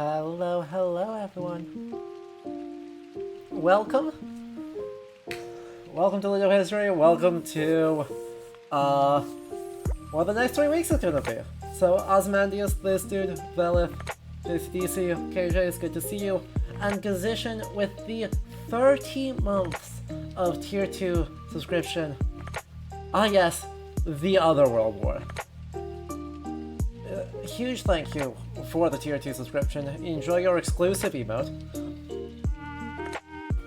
Hello, hello everyone. Welcome. Welcome to Ludohistory. Welcome to, what the next 3 weeks is gonna be. So, Osmandius, this dude, Velith, DC, KJ, it's good to see you. And Gazishan with the 30 months of Tier 2 subscription. Ah yes, the other World War. Huge thank you for the Tier 2 subscription. Enjoy your exclusive emote.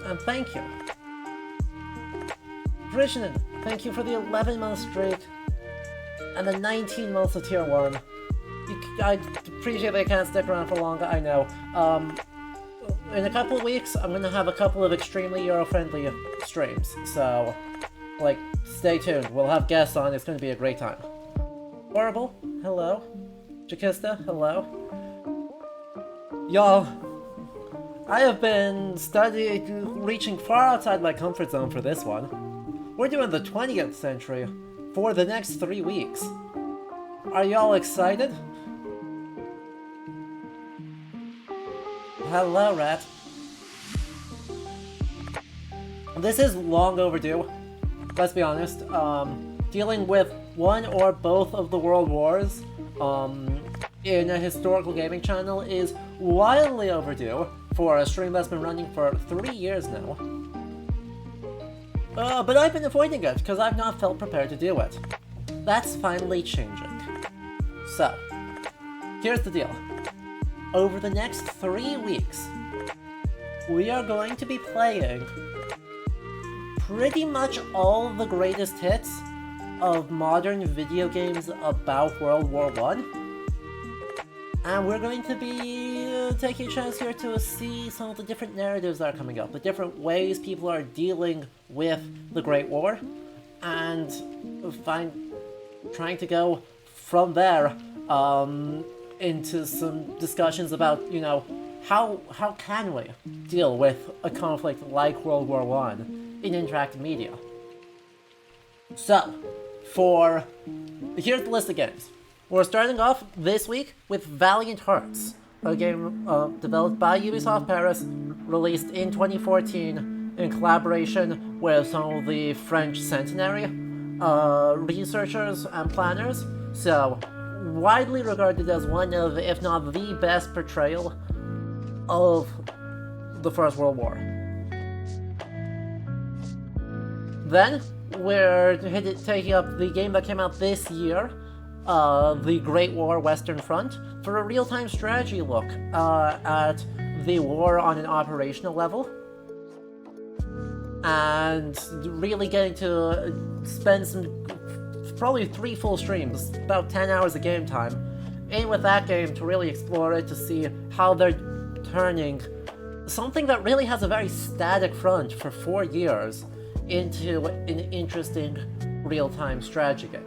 And thank you. Vrishnan, thank you for the 11-month streak and the 19 months of Tier 1. I appreciate they can't stick around for longer, I know. In a couple of weeks, I'm gonna have a couple of extremely Euro-friendly streams, so, stay tuned. We'll have guests on, it's gonna be a great time. Horrible, hello. Jakista, hello. Y'all, I have been reaching far outside my comfort zone for this one. We're doing the 20th century for the next 3 weeks. Are y'all excited? Hello, Rat. This is long overdue, let's be honest. Dealing with one or both of the world wars in a historical gaming channel is wildly overdue for a stream that's been running for 3 years now. But I've been avoiding it because I've not felt prepared to do it. That's finally changing. So, here's the deal. Over the next 3 weeks, we are going to be playing pretty much all the greatest hits of modern video games about World War I. And we're going to be taking a chance here to see some of the different narratives that are coming up, the different ways people are dealing with the Great War, and trying to go from there into some discussions about, how can we deal with a conflict like World War I in interactive media. So, here's the list of games. We're starting off this week with Valiant Hearts, a game developed by Ubisoft Paris, released in 2014 in collaboration with some of the French Centenary researchers and planners, so widely regarded as one of, if not the best portrayal of the First World War. Then, we're taking up the game that came out this year, The Great War Western Front, for a real-time strategy look at the war on an operational level, and really getting to spend probably 3 full streams, about 10 hours of game time, in with that game to really explore it, to see how they're turning something that really has a very static front for 4 years into an interesting real-time strategy game.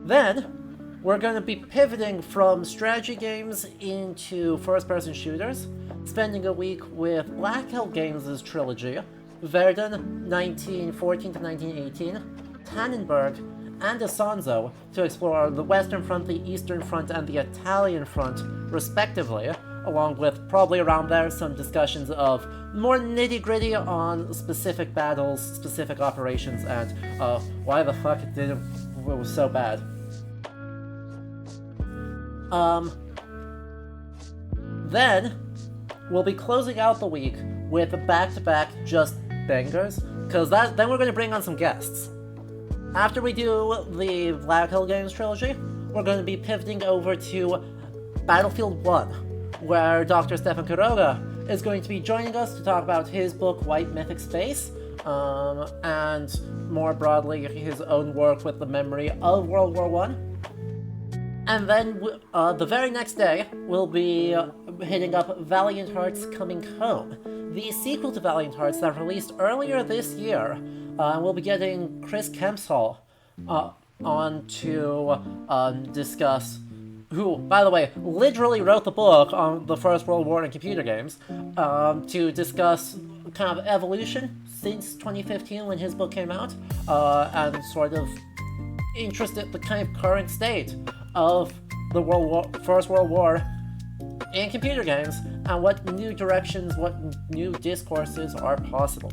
Then, we're going to be pivoting from strategy games into first-person shooters, spending a week with Black Hill Games' trilogy, Verdun 1914 to 1918, Tannenberg, and Isonzo, to explore the Western Front, the Eastern Front, and the Italian Front, respectively, along with, probably around there, some discussions of more nitty-gritty on specific battles, specific operations, and why the fuck it was so bad. Then, we'll be closing out the week with a back-to-back just bangers, because then we're going to bring on some guests. After we do the Black Hill Games trilogy, we're going to be pivoting over to Battlefield 1, where Dr. Stefan Quiroga is going to be joining us to talk about his book White Mythic Space, and more broadly his own work with the memory of World War I. And then the very next day, we'll be hitting up Valiant Hearts Coming Home, the sequel to Valiant Hearts that released earlier this year. And we'll be getting Chris Kempshall on to discuss, who, by the way, literally wrote the book on the First World War in computer games, to discuss kind of evolution since 2015 when his book came out, and sort of interested the kind of current state of the First World War in computer games, and what new directions, what new discourses are possible.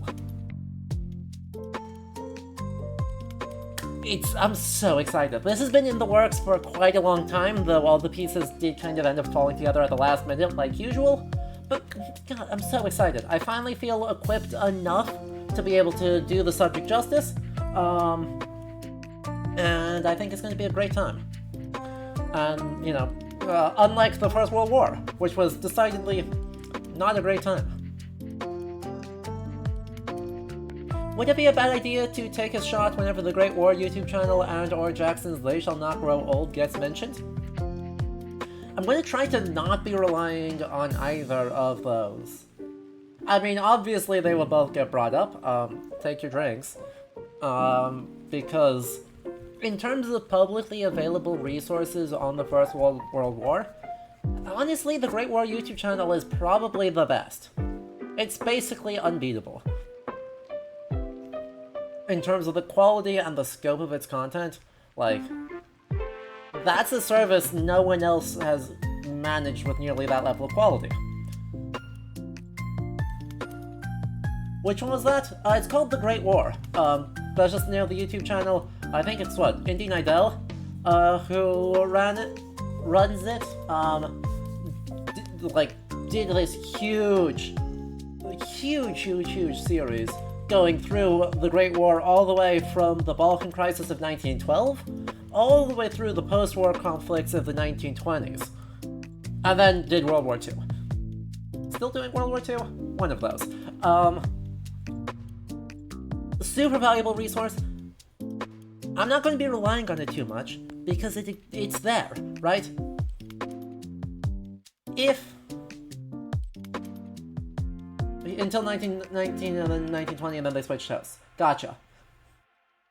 I'm so excited. This has been in the works for quite a long time, though all the pieces did kind of end up falling together at the last minute, like usual. But God, I'm so excited. I finally feel equipped enough to be able to do the subject justice, and I think it's going to be a great time. And, you know, unlike the First World War, which was decidedly not a great time. Would it be a bad idea to take a shot whenever the Great War YouTube channel and or Jackson's They Shall Not Grow Old gets mentioned? I'm going to try to not be relying on either of those. I mean, obviously they will both get brought up, take your drinks, because in terms of publicly available resources on the First World War, honestly, the Great War YouTube channel is probably the best. It's basically unbeatable. In terms of the quality and the scope of its content, like, that's a service no one else has managed with nearly that level of quality. Which one was that? It's called The Great War. That's just the name of the YouTube channel. I think it's what, Indy Nidell, who runs it, did this huge series going through the Great War all the way from the Balkan Crisis of 1912, all the way through the post-war conflicts of the 1920s, and then did World War II. Still doing World War II? One of those. Super valuable resource. I'm not going to be relying on it too much, because it's there, right? Until 1919 and then 1920, and then they switched hosts. Gotcha.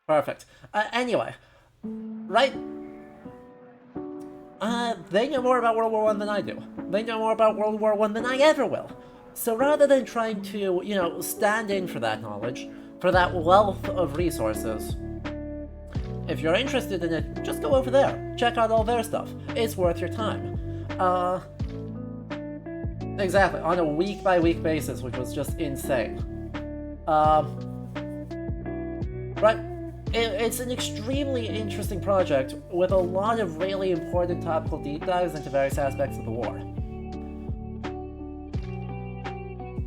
Perfect. Anyway, right? They know more about World War I than I do. They know more about World War I than I ever will. So rather than trying to, you know, stand in for that knowledge, for that wealth of resources, if you're interested in it, just go over there. Check out all their stuff. It's worth your time. Exactly, on a week-by-week basis, which was just insane. Right, it's an extremely interesting project with a lot of really important topical deep dives into various aspects of the war.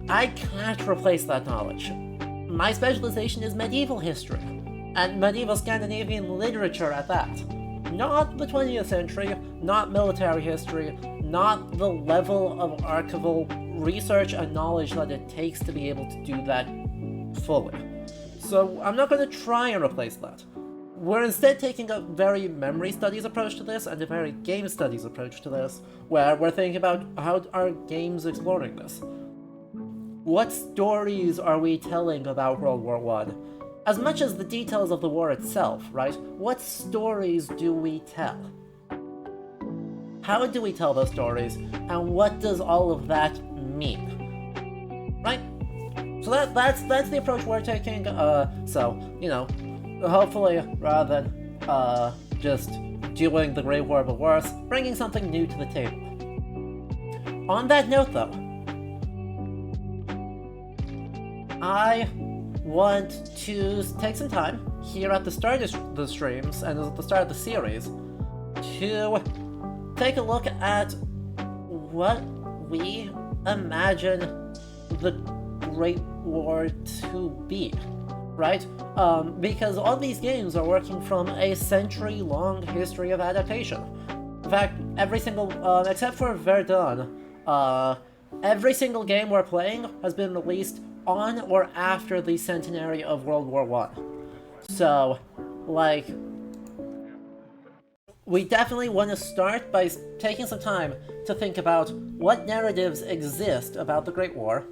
I can't replace that knowledge. My specialization is medieval history, and medieval Scandinavian literature at that. Not the 20th century, not military history, not the level of archival research and knowledge that it takes to be able to do that fully. So I'm not going to try and replace that. We're instead taking a very memory studies approach to this and a very game studies approach to this, where we're thinking about how are games exploring this. What stories are we telling about World War I? As much as the details of the war itself, right? What stories do we tell? How do we tell those stories, and what does all of that mean? Right? So that's the approach we're taking, so, you know, hopefully, rather than, just doing the Great War but worse, bringing something new to the table. On that note, though, I want to take some time here at the start of the streams and at the start of the series to take a look at what we imagine the Great War to be, right? Because all these games are working from a century-long history of adaptation. In fact, every single, except for Verdun, every single game we're playing has been released on or after the centenary of World War I. So, like, we definitely want to start by taking some time to think about what narratives exist about the Great War,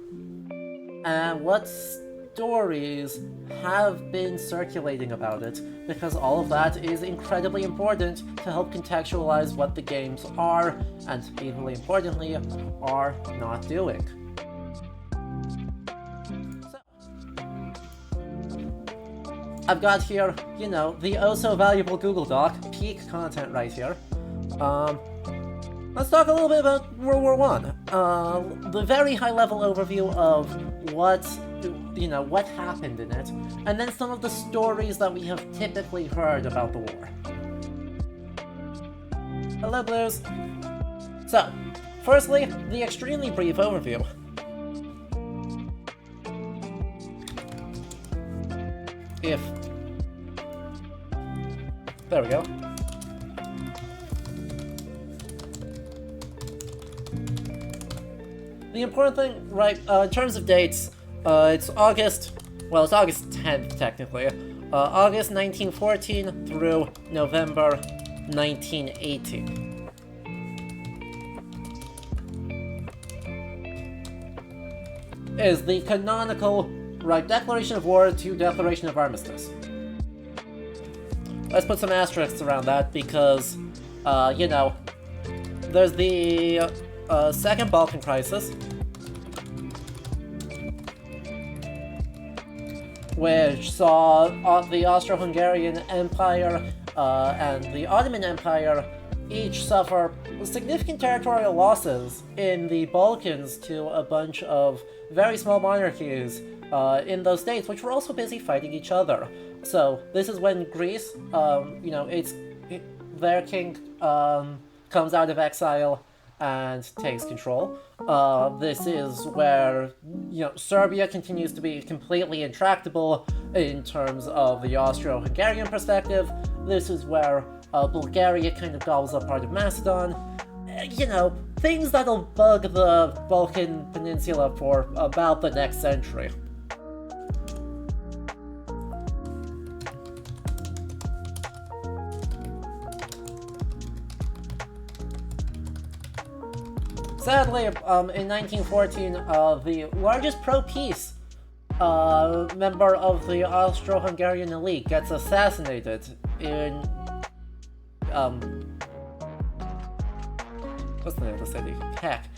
and what stories have been circulating about it, because all of that is incredibly important to help contextualize what the games are, and equally importantly, are not doing. I've got here, you know, the oh-so-valuable Google Doc, peak content right here. let's talk a little bit about World War I. The very high-level overview of what happened in it, and then some of the stories that we have typically heard about the war. Hello, Blues! So, firstly, the extremely brief overview. There we go. The important thing, right, in terms of dates, it's August 10th, technically. August 1914 through November 1918. Is the canonical, right, declaration of war to declaration of armistice. Let's put some asterisks around that because, there's the Second Balkan Crisis, which saw the Austro-Hungarian Empire and the Ottoman Empire each suffer significant territorial losses in the Balkans to a bunch of very small monarchies in those states, which were also busy fighting each other. So this is when Greece, their king comes out of exile and takes control. This is where, Serbia continues to be completely intractable in terms of the Austro-Hungarian perspective. This is where Bulgaria kind of gobbles up part of Macedon. Things that'll bug the Balkan Peninsula for about the next century. Sadly, in 1914, the largest pro-peace member of the Austro-Hungarian elite gets assassinated in... what's the name of the city? Heck.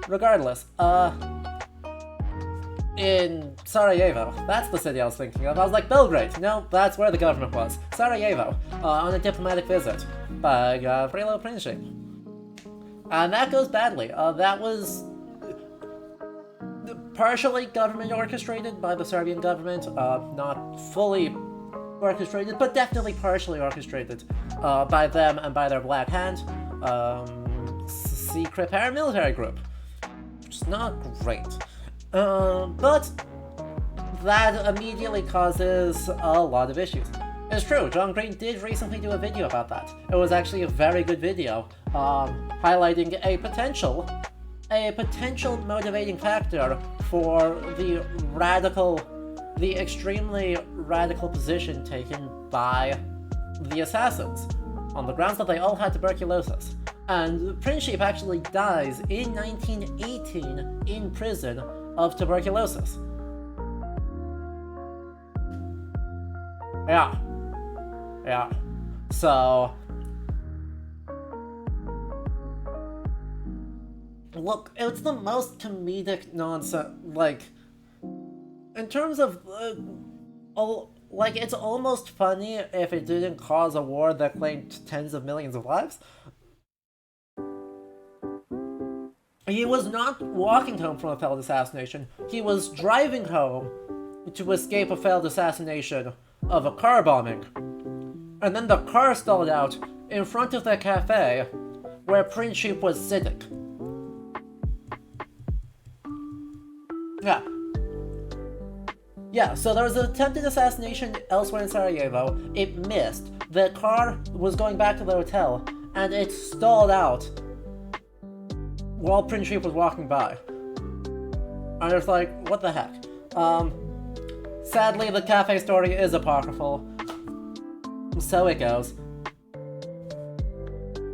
Regardless, in Sarajevo. That's the city I was thinking of. I was like, Belgrade. No, that's where the government was. Sarajevo, on a diplomatic visit by Gavrilo Princip. And that goes badly. That was partially government orchestrated by the Serbian government, not fully orchestrated, but definitely partially orchestrated by them and by their Black Hand, secret paramilitary group. Which is not great. But that immediately causes a lot of issues. It's true, John Green did recently do a video about that. It was actually a very good video, highlighting a potential motivating factor for the extremely radical position taken by the assassins, on the grounds that they all had tuberculosis. And Princip actually dies in 1918 in prison of tuberculosis. Yeah. So, look, it's the most comedic nonsense, in terms of, it's almost funny if it didn't cause a war that claimed tens of millions of lives. He was not walking home from a failed assassination, he was driving home to escape a failed assassination of a car bombing. And then the car stalled out in front of the cafe where Princip was sitting. Yeah, so there was an attempted assassination elsewhere in Sarajevo. It missed. The car was going back to the hotel, and it stalled out while Princip was walking by. And it's like, what the heck? Sadly, the cafe story is apocryphal. So it goes.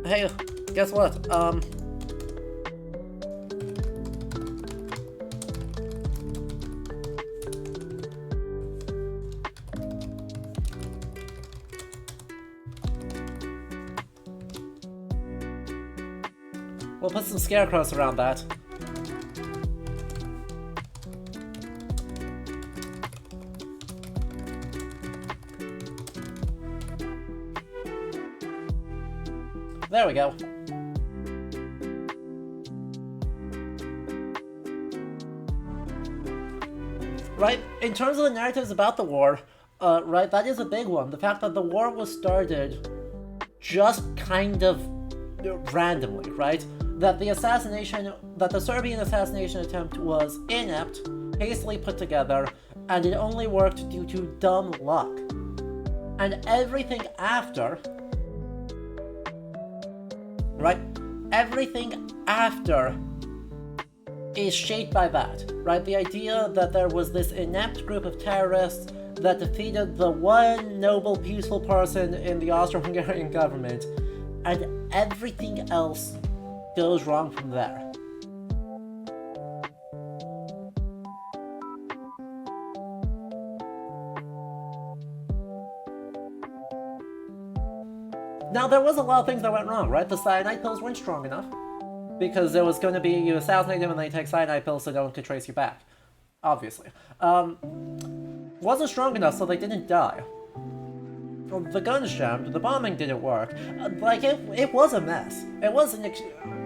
Hey, guess what? We'll put some scarecrows around that. There we go. right, in terms of the narratives about the war, right, that is a big one. The fact that the war was started just kind of randomly, right? That the Serbian assassination attempt was inept, hastily put together, and it only worked due to dumb luck. And everything after, right? Everything after is shaped by that, right? The idea that there was this inept group of terrorists that defeated the one noble, peaceful person in the Austro-Hungarian government, and everything else goes wrong from there. Now, there was a lot of things that went wrong, right? The cyanide pills weren't strong enough, because there was going to be, you assassinate them and they take cyanide pills so no one could trace you back. Obviously. Wasn't strong enough, so they didn't die. The guns jammed, the bombing didn't work. It was a mess. It was,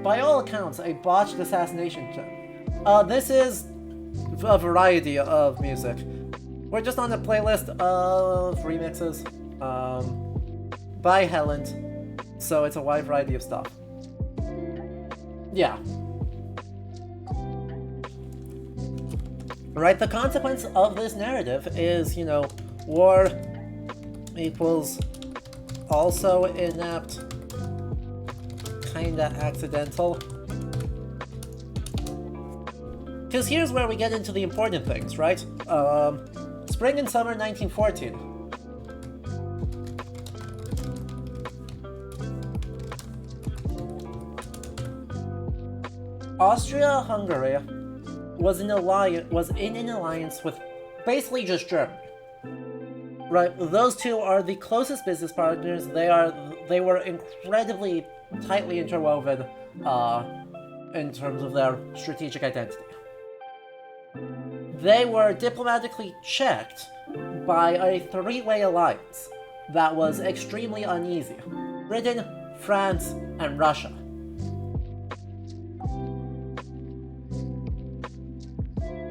by all accounts, a botched assassination attempt. This is a variety of music. We're just on a playlist of remixes by Helland, so it's a wide variety of stuff. Yeah. Right, the consequence of this narrative is, war equals also inept, kinda accidental. Because here's where we get into the important things, right? Spring and summer 1914. Austria-Hungary was in an alliance with basically just Germany. Right, those two are the closest business partners. They were incredibly tightly interwoven in terms of their strategic identity. They were diplomatically checked by a three-way alliance that was extremely uneasy: Britain, France, and Russia.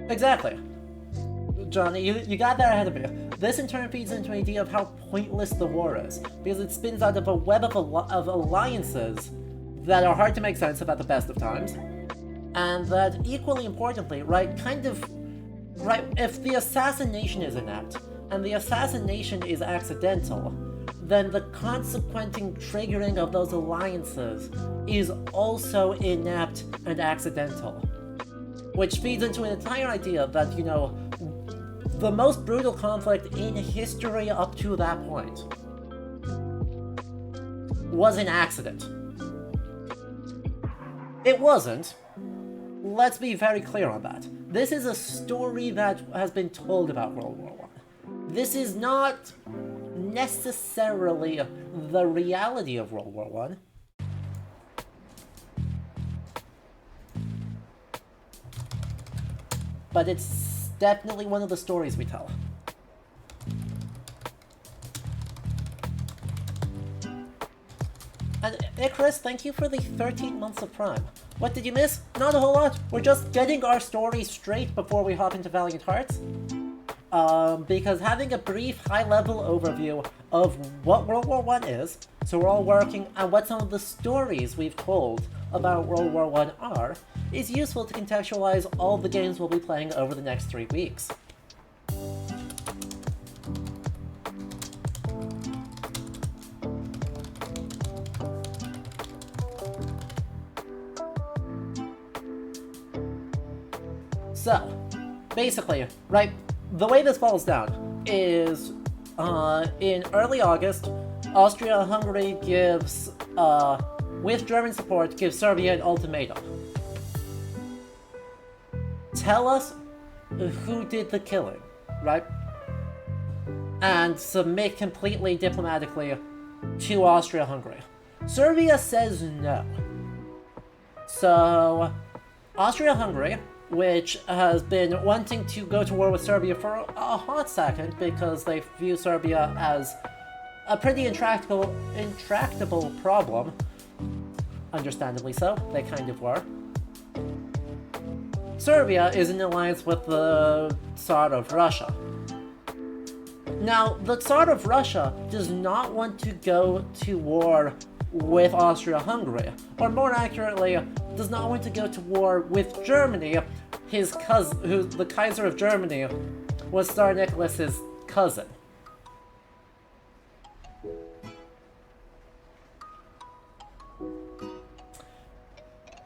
Exactly. Johnny, you got there ahead of me. This in turn feeds into an idea of how pointless the war is, because it spins out of a web of alliances that are hard to make sense of at the best of times, and that, equally importantly, if the assassination is inept, and the assassination is accidental, then the consequenting triggering of those alliances is also inept and accidental. Which feeds into an entire idea that, the most brutal conflict in history up to that point was an accident. It wasn't. Let's be very clear on that. This is a story that has been told about World War I. This is not necessarily the reality of World War I. But it's definitely one of the stories we tell. And Icarus, thank you for the 13 months of Prime. What did you miss? Not a whole lot. We're just getting our story straight before we hop into Valiant Hearts. Because having a brief, high-level overview of what World War I is, so we're all working on what some of the stories we've told about World War I are, is useful to contextualize all the games we'll be playing over the next 3 weeks. So, basically, right, the way this falls down is, in early August, Austria-Hungary gives, with German support, gives Serbia an ultimatum. Tell us who did the killing, right? And submit completely diplomatically to Austria-Hungary. Serbia says no. So, Austria-Hungary, which has been wanting to go to war with Serbia for a hot second because they view Serbia as a pretty intractable problem. Understandably so, they kind of were. Serbia is in alliance with the Tsar of Russia. Now, the Tsar of Russia does not want to go to war with Austria-Hungary, or more accurately, does not want to go to war with Germany. His cousin, the Kaiser of Germany, was Tsar Nicholas's cousin.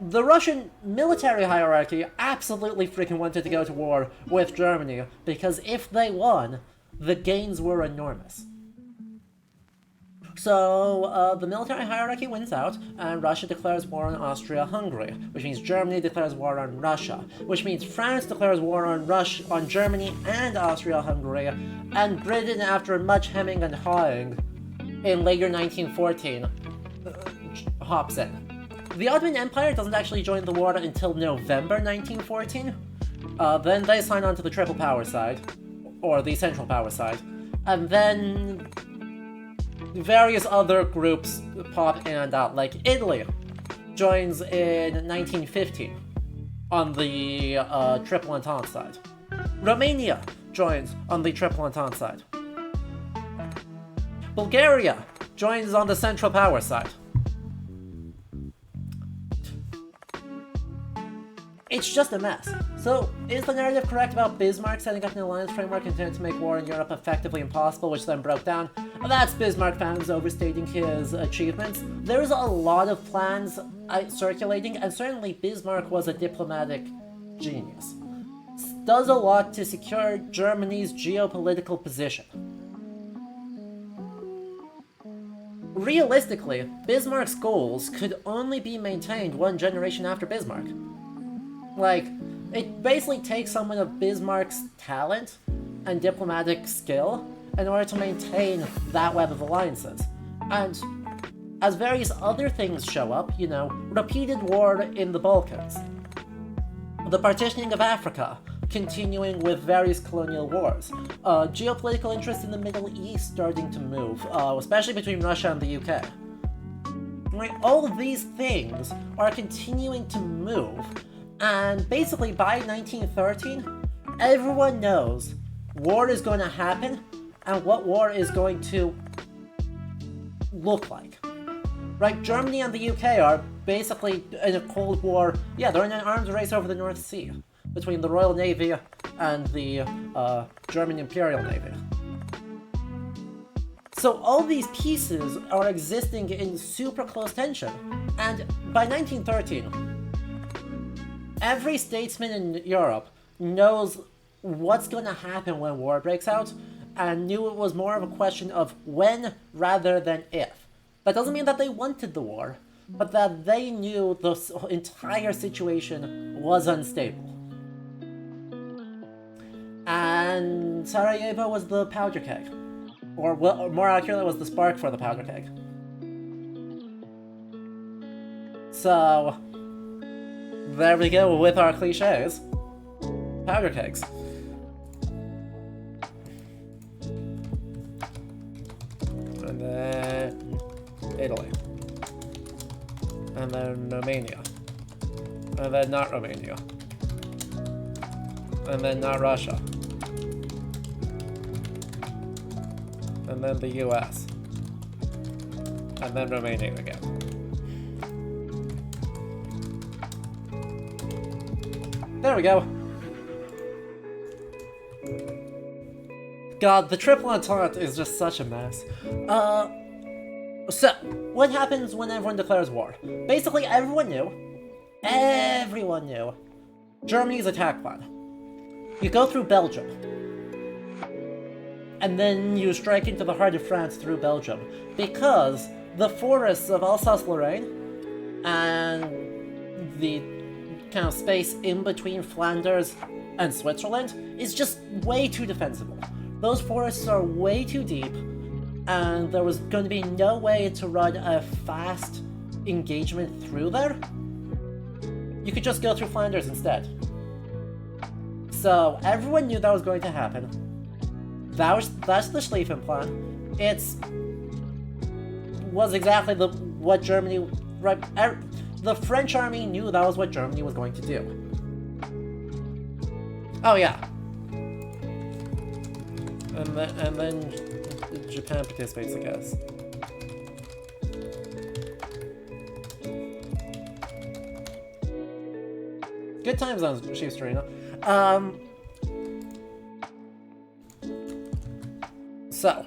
The Russian military hierarchy absolutely freaking wanted to go to war with Germany, because if they won, the gains were enormous. So, the military hierarchy wins out, and Russia declares war on Austria-Hungary, which means Germany declares war on Russia, which means France declares war on Germany and Austria-Hungary, and Britain, after much hemming and hawing, in later 1914, hops in. The Ottoman Empire doesn't actually join the war until November 1914. Then they sign on to the Triple Power side, or the Central Power side, and then various other groups pop in and out, like Italy joins in 1915 on the Triple Entente side. Romania joins on the Triple Entente side. Bulgaria joins on the Central Power side. It's just a mess. So, is the narrative correct about Bismarck setting up an alliance framework intended to make war in Europe effectively impossible, which then broke down? That's Bismarck fans overstating his achievements. There's a lot of plans circulating, and certainly Bismarck was a diplomatic genius. Does a lot to secure Germany's geopolitical position. Realistically, Bismarck's goals could only be maintained one generation after Bismarck. Like, it basically takes someone of Bismarck's talent and diplomatic skill in order to maintain that web of alliances. And as various other things show up, repeated war in the Balkans, the partitioning of Africa, continuing with various colonial wars, geopolitical interest in the Middle East starting to move, especially between Russia and the UK. Right, all of these things are continuing to move. And basically, by 1913, everyone knows war is going to happen and what war is going to look like. Right? Germany and the UK are basically in a Cold War. Yeah, they're in an arms race over the North Sea between the Royal Navy and the German Imperial Navy. So all these pieces are existing in super close tension. And by 1913, every statesman in Europe knows what's going to happen when war breaks out, and knew it was more of a question of when rather than if. That doesn't mean that they wanted the war, but that they knew the entire situation was unstable. And Sarajevo was the powder keg. Or more accurately, was the spark for the powder keg. So, there we go with our cliches. Powder kegs. And then Italy. And then Romania. And then not Romania. And then not Russia. And then the US. And then Romania again. There we go. God, the Triple Entente is just such a mess. So, what happens when everyone declares war? Basically, everyone knew Germany's attack plan. You go through Belgium, and then you strike into the heart of France through Belgium, because the forests of Alsace-Lorraine and the kind of space in between Flanders and Switzerland is just way too defensible. Those forests are way too deep, and there was going to be no way to run a fast engagement through there. You could just go through Flanders instead. So everyone knew that was going to happen. That's the Schlieffen Plan. Was exactly what Germany... Right, the French army knew that was what Germany was going to do. Oh yeah. And then Japan participates, I guess. Good time zones, Chief Serena. So.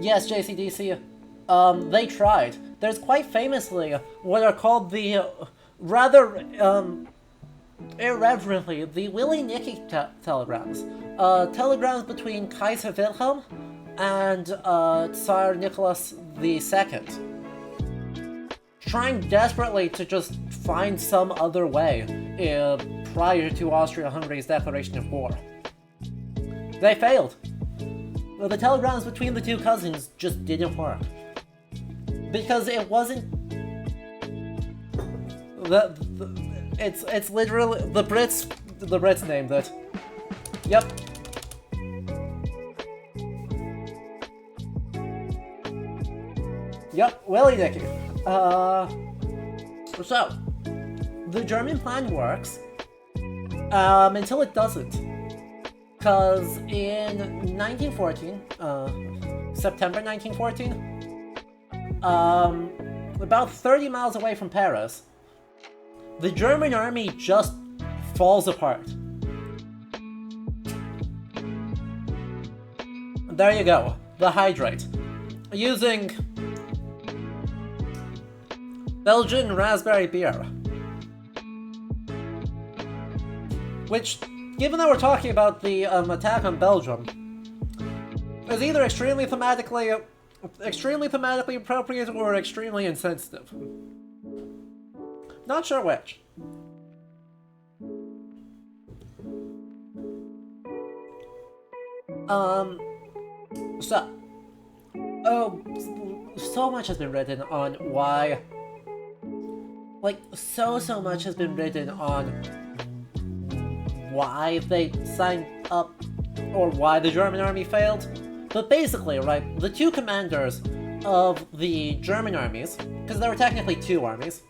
Yes, JCDC. They tried. There's quite famously what are called the rather irreverently the Willy Nicky telegrams. Telegrams between Kaiser Wilhelm and Tsar Nicholas II, trying desperately to just find some other way prior to Austria-Hungary's declaration of war. They failed. The telegrams between the two cousins just didn't work. Because it wasn't... It's literally... The Brits named it. Yep. Yep, Willy Nicky. So, the German plan works, until it doesn't. Because in 1914, September 1914, about 30 miles away from Paris, the German army just falls apart. There you go, the hydrate. Using Belgian raspberry beer. Which, given that we're talking about the attack on Belgium, is either extremely thematically appropriate or extremely insensitive. Not sure which. So much has been written on why, so much has been written on why they signed up, or why the German army failed. But basically, right, the two commanders of the German armies, because there were technically two armies,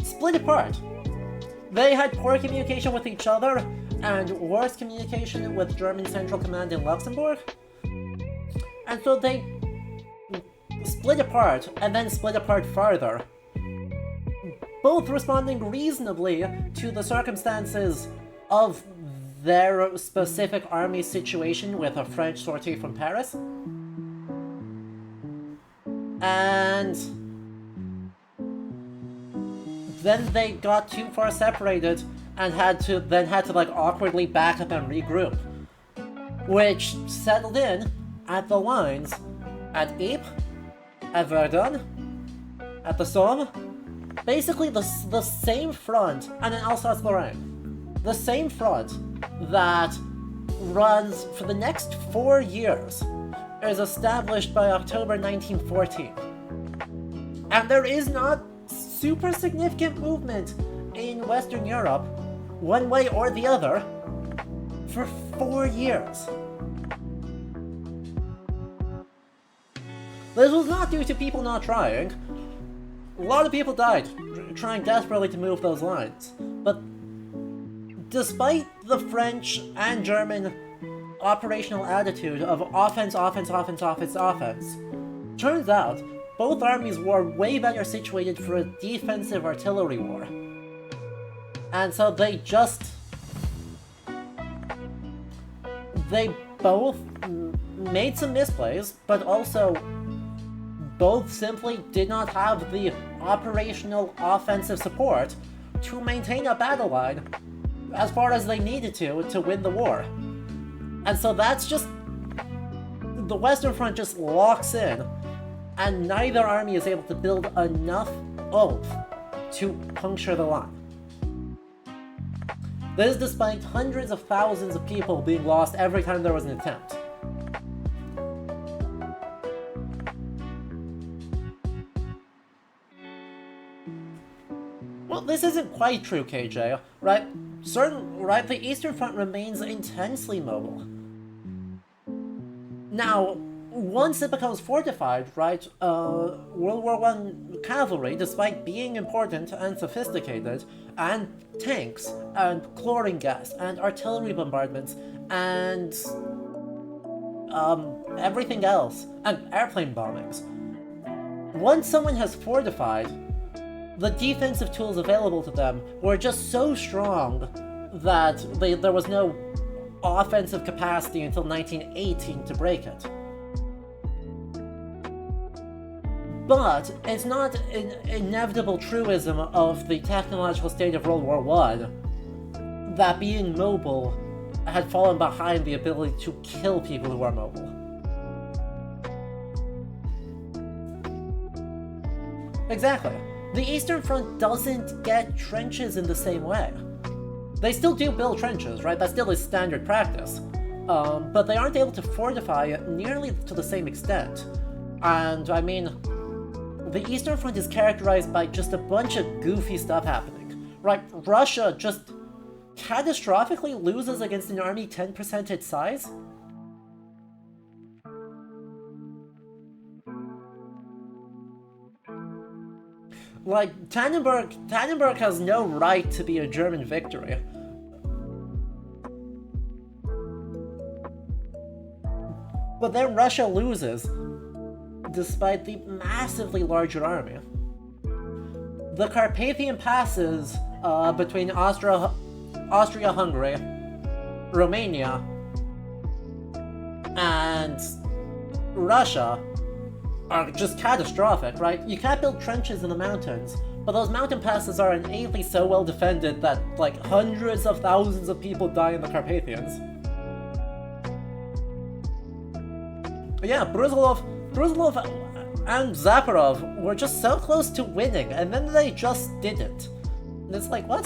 split apart. They had poor communication with each other, and worse communication with German Central Command in Luxembourg. And so they split apart, and then split apart farther, both responding reasonably to the circumstances of their specific army situation with a French sortie from Paris. And then they got too far separated and had to awkwardly back up and regroup, which settled in at the lines at Ypres, at Verdun, at the Somme. Basically the same front, and in Alsace-Lorraine. The same front that runs for the next 4 years is established by October 1914. And there is not super significant movement in Western Europe, one way or the other, for 4 years. This was not due to people not trying. A lot of people died trying desperately to move those lines. But despite the French and German operational attitude of offense, turns out both armies were way better situated for a defensive artillery war. And so they both made some misplays, but also both simply did not have the operational offensive support to maintain a battle line as far as they needed to win the war. And so that's just... the Western Front just locks in, and neither army is able to build enough oomph to puncture the line. This is despite hundreds of thousands of people being lost every time there was an attempt. Well, this isn't quite true, KJ, right? the Eastern Front remains intensely mobile. Now, once it becomes fortified, right, World War I cavalry, despite being important and sophisticated, and tanks, and chlorine gas, and artillery bombardments, and everything else, and airplane bombings. Once someone has fortified, the defensive tools available to them were just so strong that there was no offensive capacity until 1918 to break it. But it's not an inevitable truism of the technological state of World War I that being mobile had fallen behind the ability to kill people who are mobile. Exactly. The Eastern Front doesn't get trenches in the same way. They still do build trenches, right? That still is standard practice. But they aren't able to fortify nearly to the same extent. And, I mean, the Eastern Front is characterized by just a bunch of goofy stuff happening. Right? Russia just catastrophically loses against an army 10% its size? Like, Tannenberg has no right to be a German victory. But then Russia loses, despite the massively larger army. The Carpathian passes between Austria-Hungary, Romania, and Russia are just catastrophic, right? You can't build trenches in the mountains, but those mountain passes are innately so well defended that, like, hundreds of thousands of people die in the Carpathians. But yeah, Brusilov and Zaporov were just so close to winning, and then they just didn't. And it's like, what?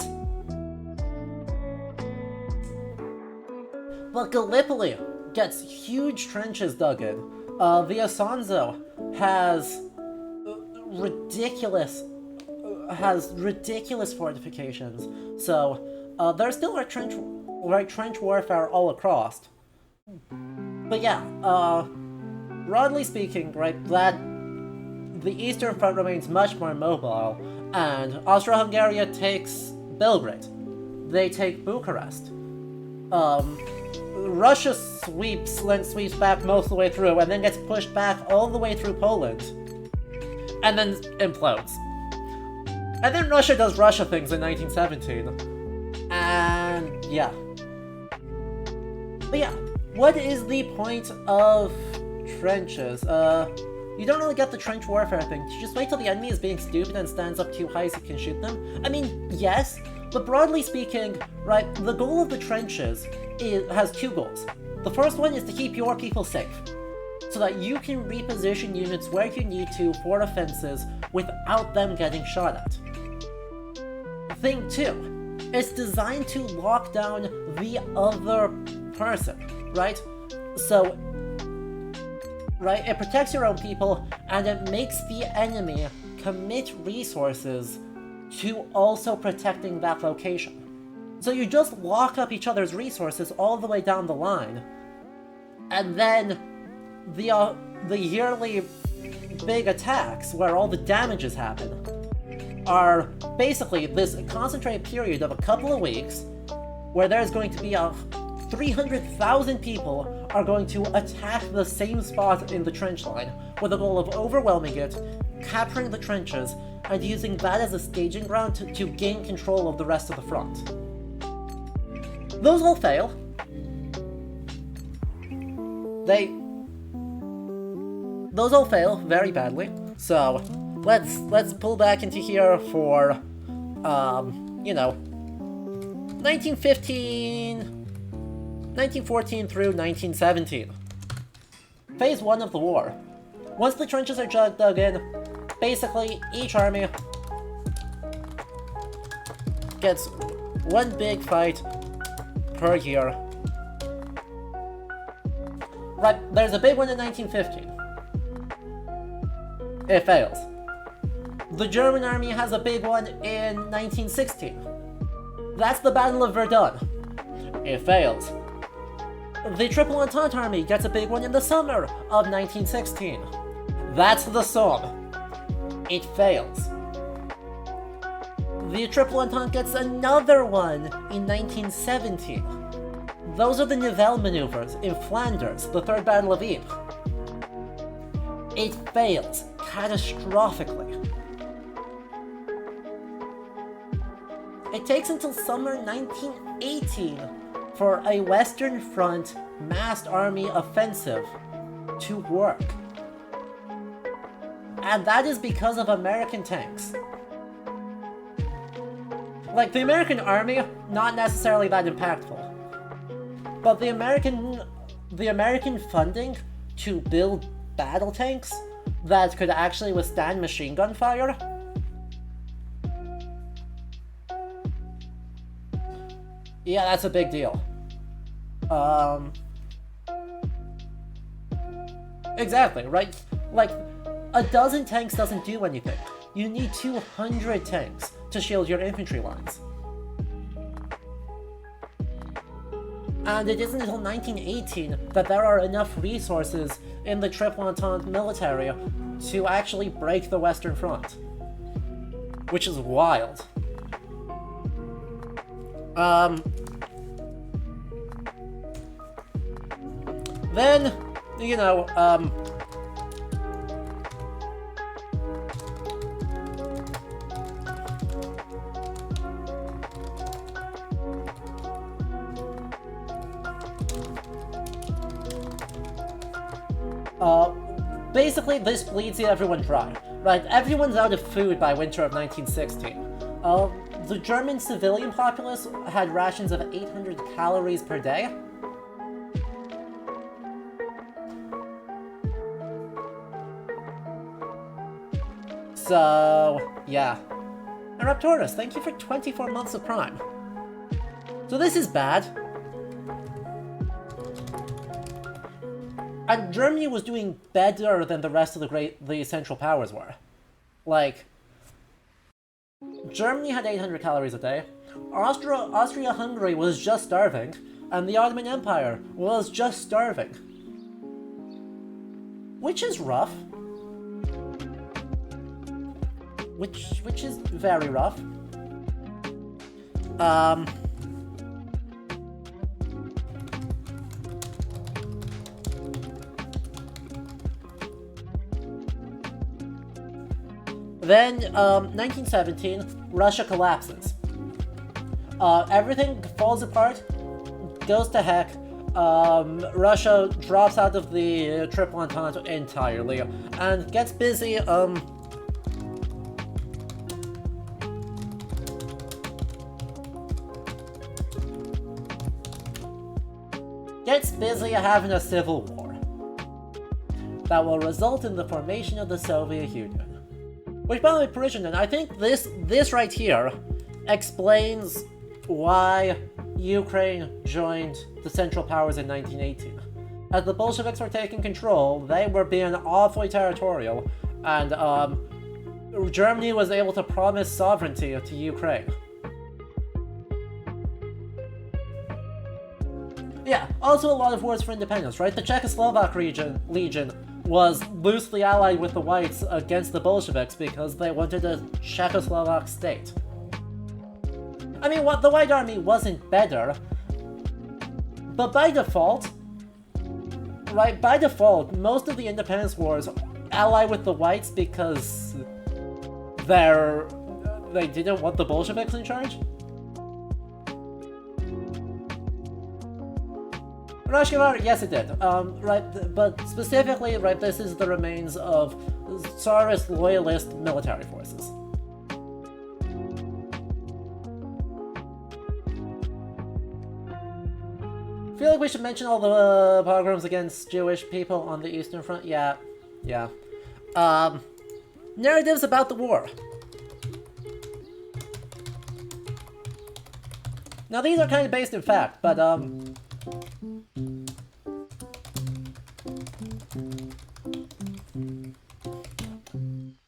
But Gallipoli gets huge trenches dug in. The Isonzo has ridiculous fortifications. So there still are trench warfare all across. But yeah, broadly speaking, right, that the Eastern Front remains much more mobile, and Austro-Hungary takes Belgrade. They take Bucharest. Russia sweeps back most of the way through, and then gets pushed back all the way through Poland, and then implodes. And then Russia does Russia things in 1917, and yeah. But yeah, what is the point of trenches? You don't really get the trench warfare thing. You just wait till the enemy is being stupid and stands up too high so you can shoot them? I mean, yes, but broadly speaking, right, the goal of the trenches has two goals. The first one is to keep your people safe, so that you can reposition units where you need to for offenses without them getting shot at. Thing two, it's designed to lock down the other person, right? So, right, it protects your own people, and it makes the enemy commit resources to also protecting that location. So you just lock up each other's resources all the way down the line, and then the yearly big attacks where all the damages happen are basically this concentrated period of a couple of weeks where there's going to be 300,000 people are going to attack the same spot in the trench line with the goal of overwhelming it, capturing the trenches, and using that as a staging ground to gain control of the rest of the front. Those all fail. Those all fail very badly. So let's pull back into here for 1914 through 1917. Phase 1 of the war. Once the trenches are dug in, basically each army gets one big fight per year. Right, there's a big one in 1915. It fails. The German army has a big one in 1916. That's the Battle of Verdun. It fails. The Triple Entente Army gets a big one in the summer of 1916. That's the Somme. It fails. The Triple Entente gets another one in 1917. Those are the Nivelle maneuvers in Flanders, the Third Battle of Ypres. It fails catastrophically. It takes until summer 1918 for a Western Front massed army offensive to work. And that is because of American tanks. Like, the American army, not necessarily that impactful. But the American funding to build battle tanks that could actually withstand machine gun fire, yeah, that's a big deal. Exactly, right? Like, a dozen tanks doesn't do anything. You need 200 tanks to shield your infantry lines. And it isn't until 1918 that there are enough resources in the Triple Entente military to actually break the Western Front. Which is wild. Then, you know, basically this bleeds everyone dry, right? Everyone's out of food by winter of 1916. The German civilian populace had rations of 800 calories per day. So, yeah. And Raptorus, thank you for 24 months of Prime. So this is bad. And Germany was doing better than the rest of the Central Powers were. Like, Germany had 800 calories a day, Austria-Hungary was just starving, and the Ottoman Empire was just starving. Which is rough. Which is very rough. Then, 1917, Russia collapses. Everything falls apart, goes to heck. Russia drops out of the Triple Entente entirely, and gets busy, having a civil war that will result in the formation of the Soviet Union. Which, by the way, Parisian, I think this right here explains why Ukraine joined the Central Powers in 1918. As the Bolsheviks were taking control, they were being awfully territorial, and Germany was able to promise sovereignty to Ukraine. Yeah, also a lot of wars for independence, right? The Czechoslovak Legion was loosely allied with the Whites against the Bolsheviks because they wanted a Czechoslovak state. I mean, the White Army wasn't better, but by default, right, most of the independence wars ally with the Whites because they didn't want the Bolsheviks in charge. Rashkivar, yes it did. Right, but specifically, right, this is the remains of Tsarist loyalist military forces. Feel like we should mention all the pogroms against Jewish people on the Eastern Front? Yeah. Narratives about the war. Now these are kind of based in fact, but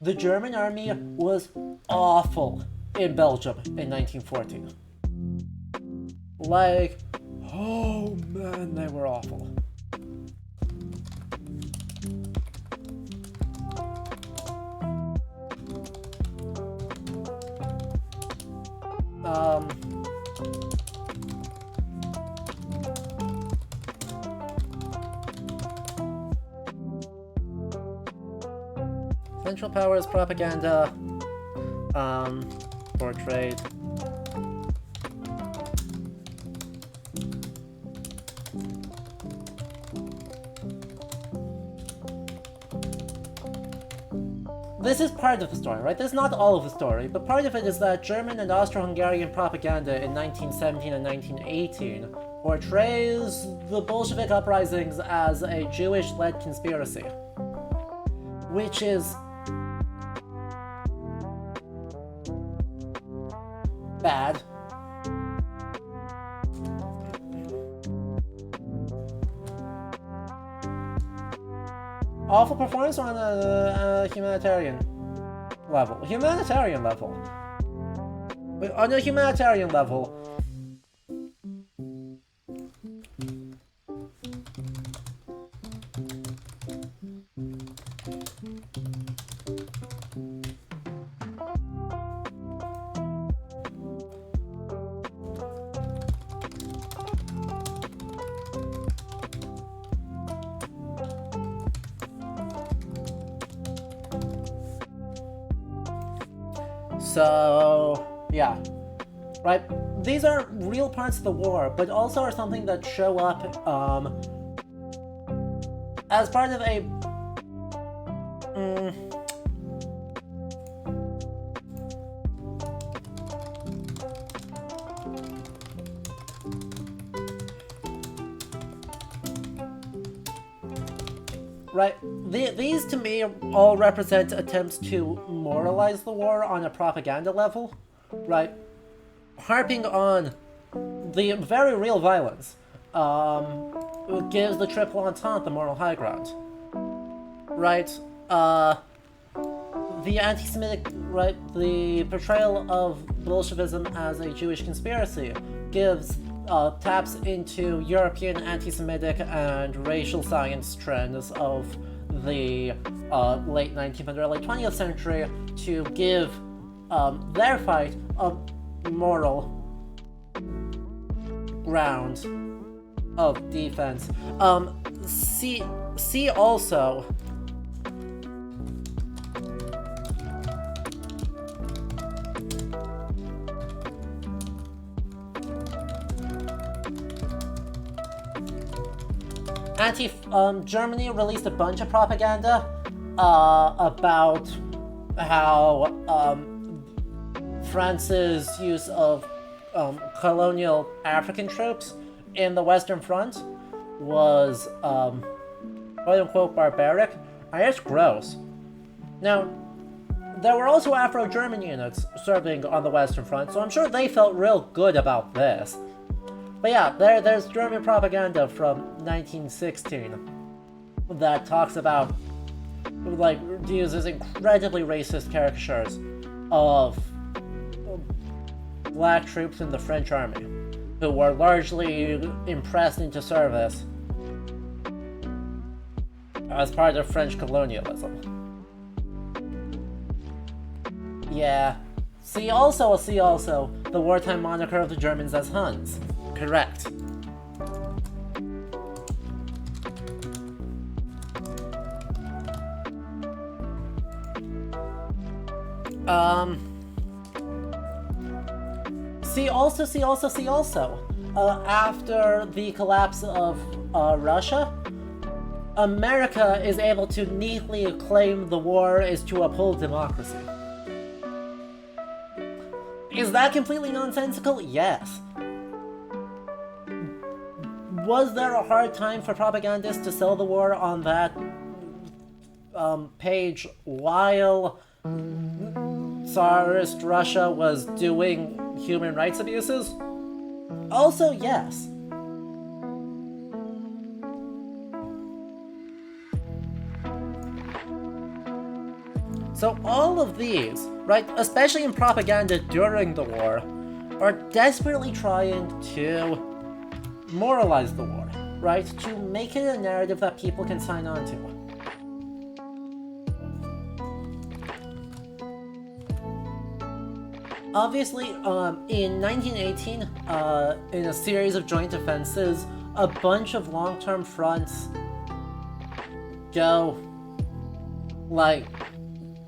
the German army was awful in Belgium in 1914. Like, oh man, they were awful. Central Powers propaganda, portrayed. This is part of the story, right? This is not all of the story, but part of it is that German and Austro-Hungarian propaganda in 1917 and 1918 portrays the Bolshevik uprisings as a Jewish-led conspiracy, which is bad. Awful performance on a humanitarian level. On a humanitarian level. So, yeah, right? These are real parts of the war, but also are something that show up as part of a right, these to me all represent attempts to moralize the war on a propaganda level, right? Harping on the very real violence gives the Triple Entente the moral high ground, right? The anti-Semitic, right, the portrayal of Bolshevism as a Jewish conspiracy gives taps into European anti-Semitic and racial science trends of the late 19th and early 20th century to give their fight a moral ground of defense. See also Germany released a bunch of propaganda about how France's use of colonial African troops in the Western Front was quote-unquote barbaric. I guess gross. Now, there were also Afro-German units serving on the Western Front, so I'm sure they felt real good about this. But yeah, there's German propaganda from 1916 that talks about, like, uses incredibly racist caricatures of black troops in the French army, who were largely impressed into service as part of French colonialism. Yeah. See also, the wartime moniker of the Germans as Huns. Correct. See also. After the collapse of Russia, America is able to neatly claim the war is to uphold democracy. Is that completely nonsensical? Yes. Was there a hard time for propagandists to sell the war on that page while Tsarist Russia was doing human rights abuses? Also, yes. So all of these, right, especially in propaganda during the war, are desperately trying to moralize the war, right? To make it a narrative that people can sign on to. Obviously, in 1918, in a series of joint offenses, a bunch of long-term fronts go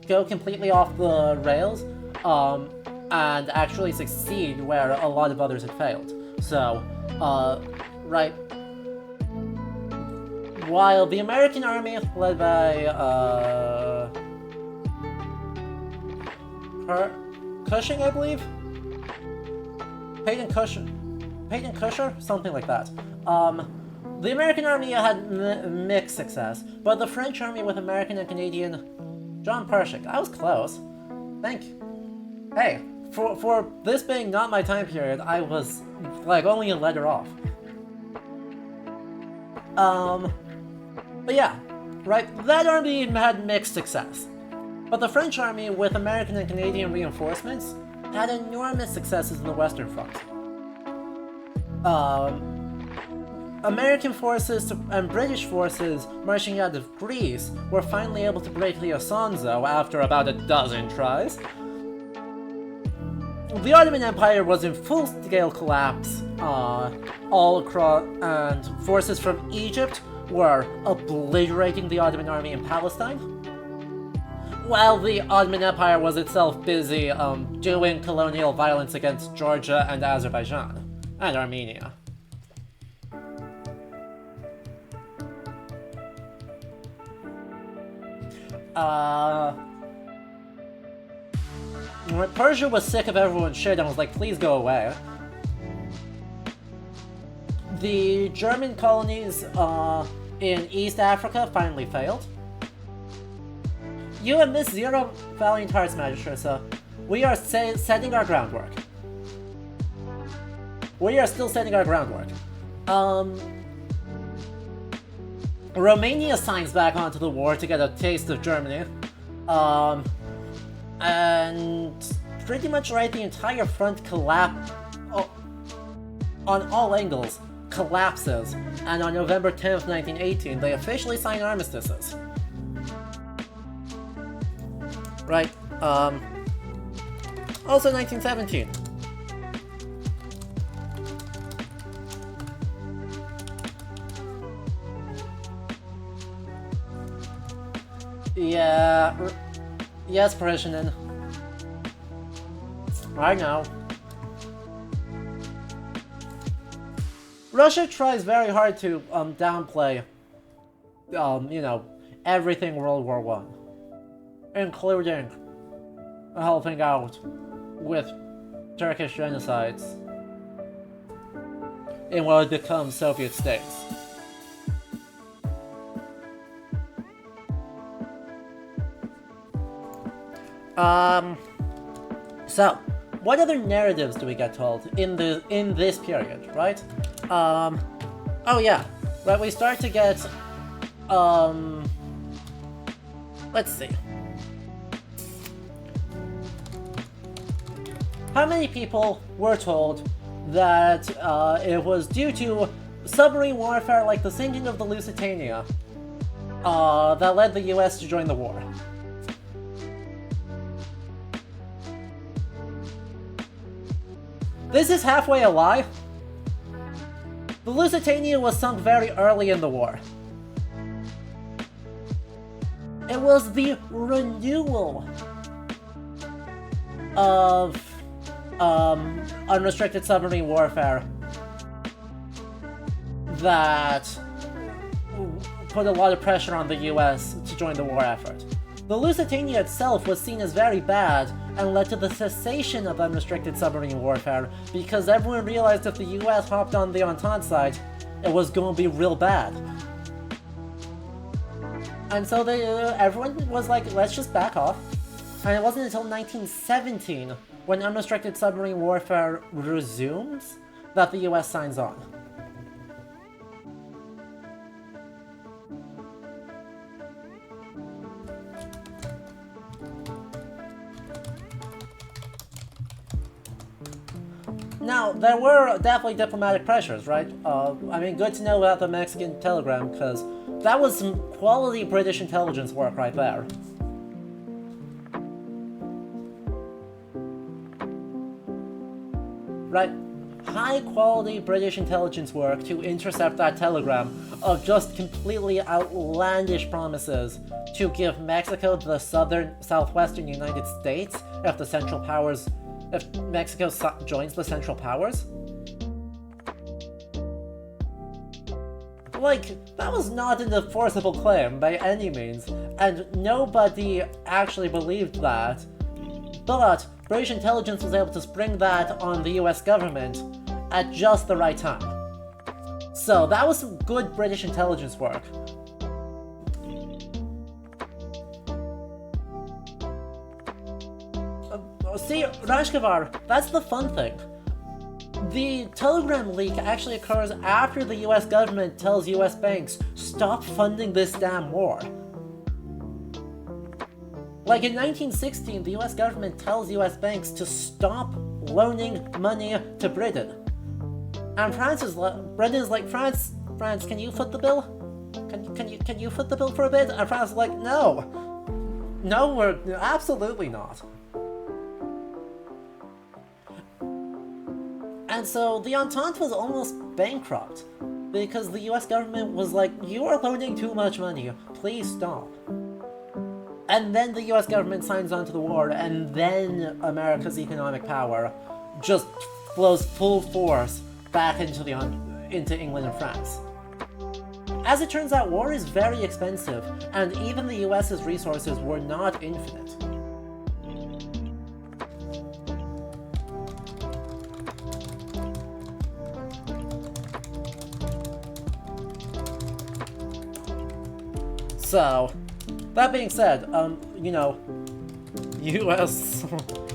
completely off the rails, and actually succeed where a lot of others had failed. So, right, while the American army, led by, Cushing, I believe? Peyton Cusher? Something like that. The American army had mixed success, but the French army with American and Canadian John Pershing. I was close. Thank you. Hey, for this being not my time period, I was, like, only a letter off. But yeah, right, that army had mixed success. But the French army, with American and Canadian reinforcements, had enormous successes in the Western Front. American forces and British forces marching out of Greece were finally able to break the Isonzo after about a dozen tries. The Ottoman Empire was in full-scale collapse all across, and forces from Egypt were obliterating the Ottoman army in Palestine, while the Ottoman Empire was itself busy doing colonial violence against Georgia and Azerbaijan, and Armenia. Persia was sick of everyone's shit and was like, please go away. The German colonies in East Africa finally failed. You and Miss Zero Valiant Hearts, Magistressa, we are setting our groundwork. We are still setting our groundwork. Romania signs back onto the war to get a taste of Germany. And pretty much right, the entire front on all angles collapses, and on November 10th, 1918, they officially sign armistices. Right, also 1917. Yeah, yes, Parishionin. I know. Russia tries very hard to downplay, you know, everything World War I, including helping out with Turkish genocides in what would become Soviet states. So, what other narratives do we get told in this period, right? Oh yeah, right, we start to get, let's see. How many people were told that it was due to submarine warfare like the sinking of the Lusitania that led the US to join the war? This is halfway a lie. The Lusitania was sunk very early in the war. It was the renewal of unrestricted submarine warfare that put a lot of pressure on the US to join the war effort. The Lusitania itself was seen as very bad and led to the cessation of unrestricted submarine warfare because everyone realized if the US hopped on the Entente side, it was going to be real bad. And so everyone was like, let's just back off. And it wasn't until 1917, when unrestricted submarine warfare resumes, that the US signs on. there were definitely diplomatic pressures, right? I mean, good to know about the Mexican telegram, because that was some quality British intelligence work right there. Right? High-quality British intelligence work to intercept that telegram of just completely outlandish promises to give Mexico the southwestern United States if the Central Powers, if Mexico joins the Central Powers. Like, that was not an enforceable claim by any means, and nobody actually believed that. But British intelligence was able to spring that on the US government at just the right time. So that was some good British intelligence work. See, Rashkavar, that's the fun thing. The telegram leak actually occurs after the US government tells US banks, stop funding this damn war. Like in 1916, the US government tells US banks to stop loaning money to Britain. And Britain's like, France, can you foot the bill? Can you foot the bill for a bit? And France is like, no, we're absolutely not. And so the Entente was almost bankrupt because the US government was like, you are loaning too much money, please stop. And then the US government signs on to the war, and then America's economic power just flows full force back into England and France. As it turns out, war is very expensive, and even the US's resources were not infinite. So, that being said, US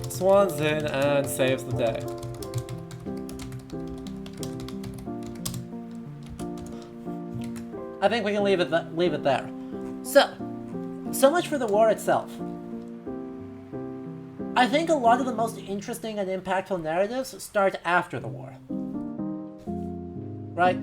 swans in and saves the day. I think we can leave it there. So much for the war itself. I think a lot of the most interesting and impactful narratives start after the war. Right?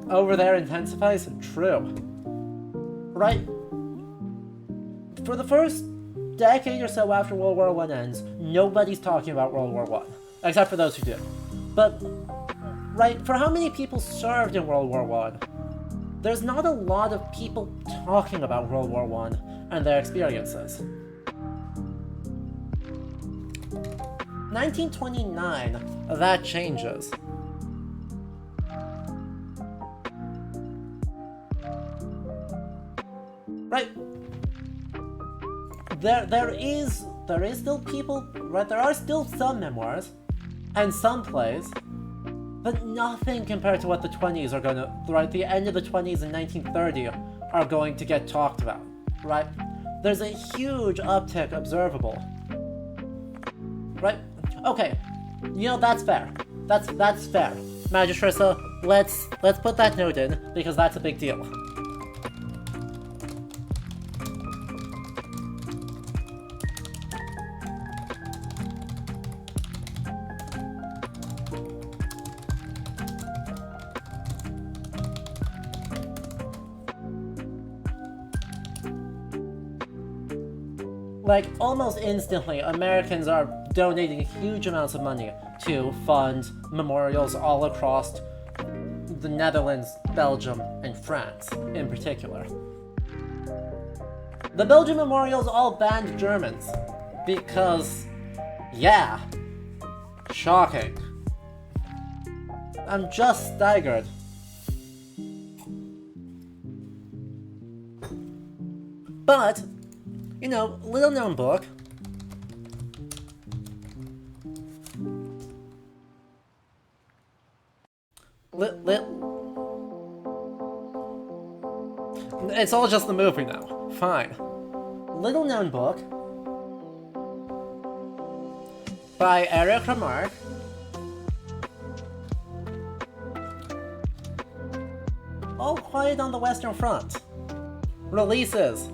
Over there intensifies? True. Right? For the first decade or so after World War I ends, nobody's talking about World War I, except for those who did. But, right, for how many people served in World War I, there's not a lot of people talking about World War I and their experiences. 1929, that changes. Right. There is still people, right? There are still some memoirs and some plays, but nothing compared to what the 20s are gonna, right? The end of the 20s and 1930 are going to get talked about, right? There's a huge uptick observable, right? Okay, that's fair. That's fair. Magistressa, let's put that note in because that's a big deal. Like, almost instantly, Americans are donating huge amounts of money to fund memorials all across the Netherlands, Belgium, and France, in particular. The Belgian memorials all banned Germans, because, yeah, shocking. I'm just staggered. But, little known book. It's all just the movie now. Fine. Little known book by Eric Remarque. All Quiet on the Western Front. releases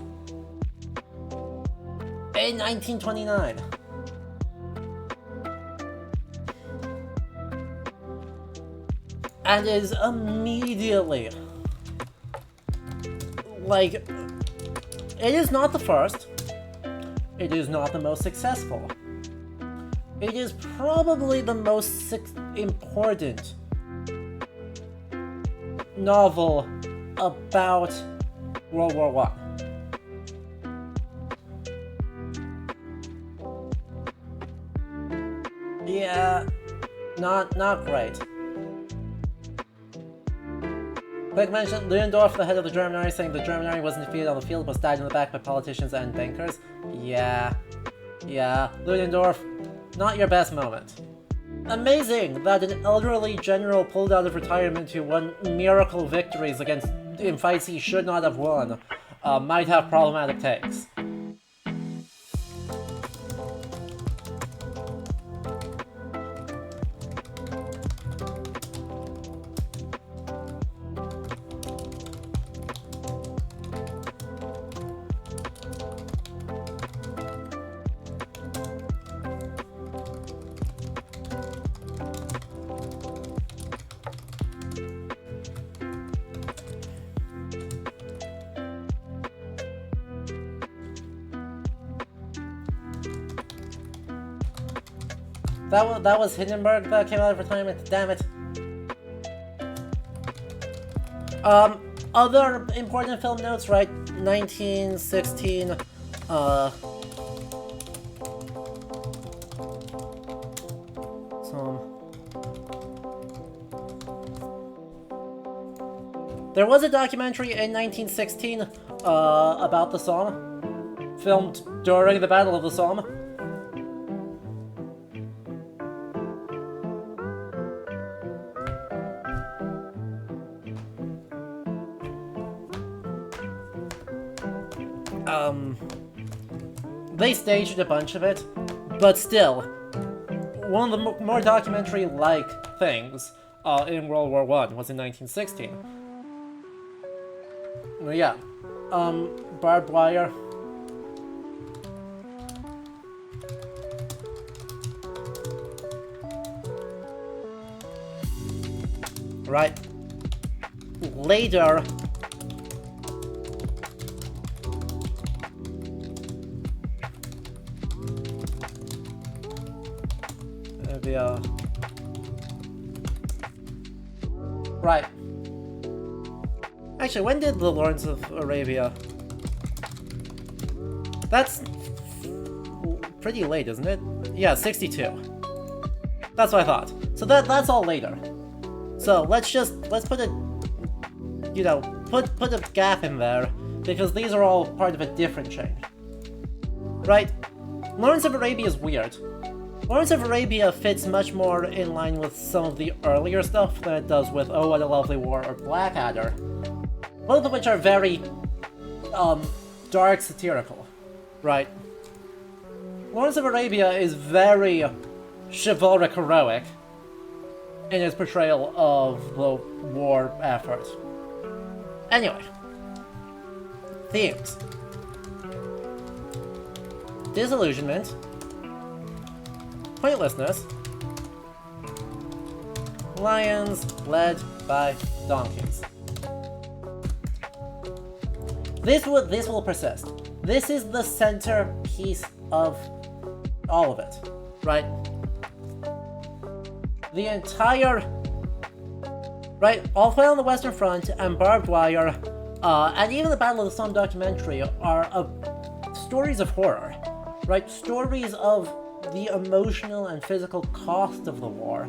in 1929. And is immediately, like, it is not the first, it is not the most successful. It is probably the most important novel about World War I. Yeah, not great. Quick mention, Ludendorff, the head of the German army, saying the German army wasn't defeated on the field but stabbed in the back by politicians and bankers. Yeah, Ludendorff, not your best moment. Amazing that an elderly general pulled out of retirement who won miracle victories in fights he should not have won might have problematic takes. That was Hindenburg that came out of retirement, damn it. Other important film notes, right? 1916, there was a documentary in 1916, about the Somme, filmed during the Battle of the Somme. They staged a bunch of it, but still, one of the more documentary-like things in World War I was in 1916. Yeah, barbed wire. Right. Later, right. Actually, when did the Lawrence of Arabia? That's pretty late, isn't it? Yeah, 62. That's what I thought. So that's all later. So let's put a, you know, put a gap in there, because these are all part of a different chain. Right? Lawrence of Arabia is weird. Lawrence of Arabia fits much more in line with some of the earlier stuff than it does with Oh What a Lovely War or Blackadder, both of which are very, dark satirical, right? Lawrence of Arabia is very chivalric heroic in its portrayal of the war effort. Anyway, themes. Disillusionment, pointlessness, lions led by donkeys. This will persist. This is the centerpiece of all of it, right? The entire, right, all the way on the Western Front and Barbed Wire, and even the Battle of the Somme documentary are stories of horror, right? Stories of the emotional and physical cost of the war,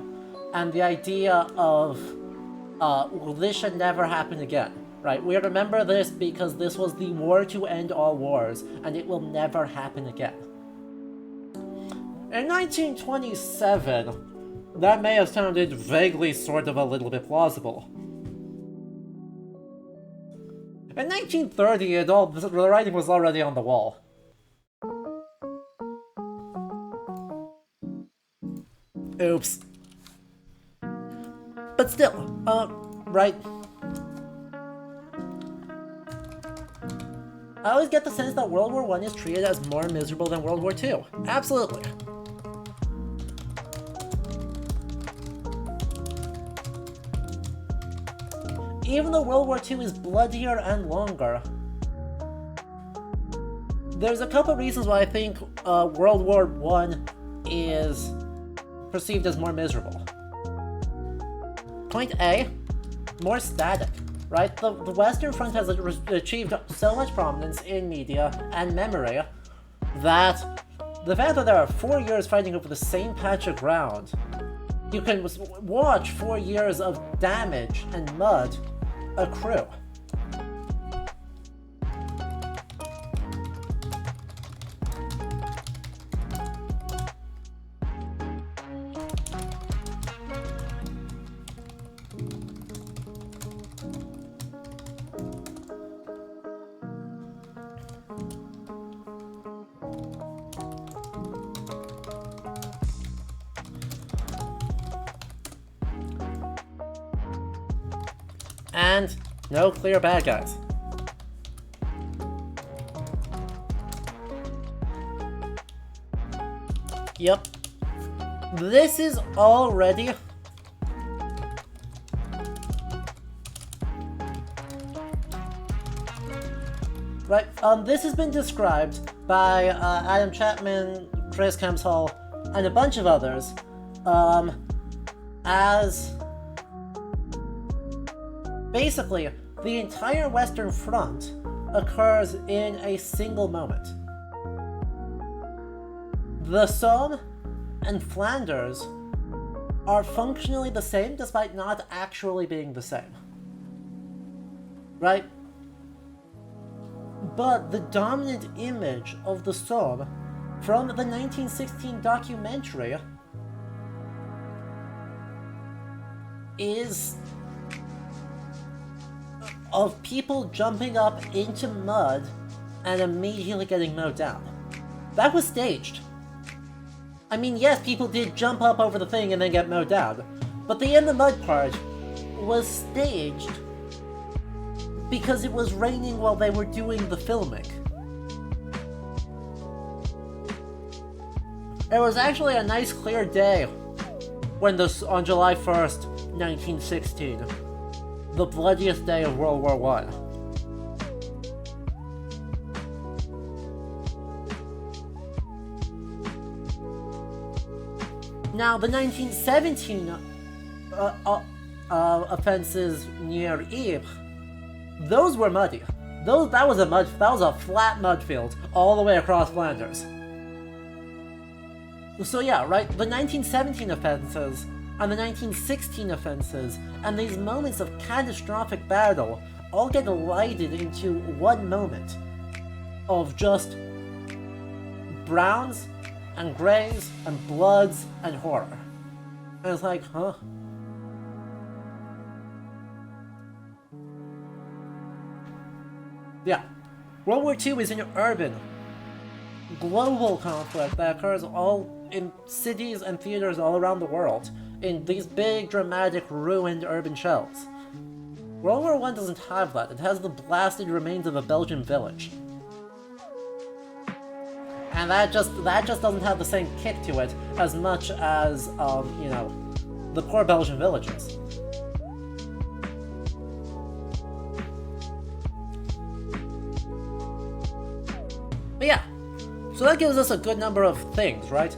and the idea of, well, this should never happen again, right? We remember this because this was the war to end all wars, and it will never happen again. In 1927, that may have sounded vaguely sort of a little bit plausible. In 1930, the writing was already on the wall. Oops. But still, right? I always get the sense that World War I is treated as more miserable than World War II. Absolutely. Even though World War II is bloodier and longer, there's a couple reasons why I think World War I is perceived as more miserable. Point A, more static, right? The Western Front has achieved so much prominence in media and memory that the fact that there are 4 years fighting over the same patch of ground, you can watch 4 years of damage and mud accrue. And no clear bad guys. Yep. This is already right. This has been described by Adam Chapman, Chris Kemshall, and a bunch of others as basically the entire Western Front occurs in a single moment. The Somme and Flanders are functionally the same despite not actually being the same. Right? But the dominant image of the Somme from the 1916 documentary is of people jumping up into mud and immediately getting mowed down. That was staged. I mean, yes, people did jump up over the thing and then get mowed down, but the in the mud part was staged because it was raining while they were doing the filming. It was actually a nice clear day when on July 1st, 1916. The bloodiest day of World War I. Now, the 1917 offenses near Ypres, those were muddy. That was a flat mud field all the way across Flanders. So yeah, right, the 1917 offenses and the 1916 offenses, and these moments of catastrophic battle all get elided into one moment of just browns and grays and bloods and horror. And it's like, huh? Yeah. World War II is an urban, global conflict that occurs all in cities and theaters all around the world, in these big, dramatic, ruined urban shells. World War I doesn't have that. It has the blasted remains of a Belgian village. And that just doesn't have the same kick to it as much as, the poor Belgian villages. But yeah, so that gives us a good number of things, right?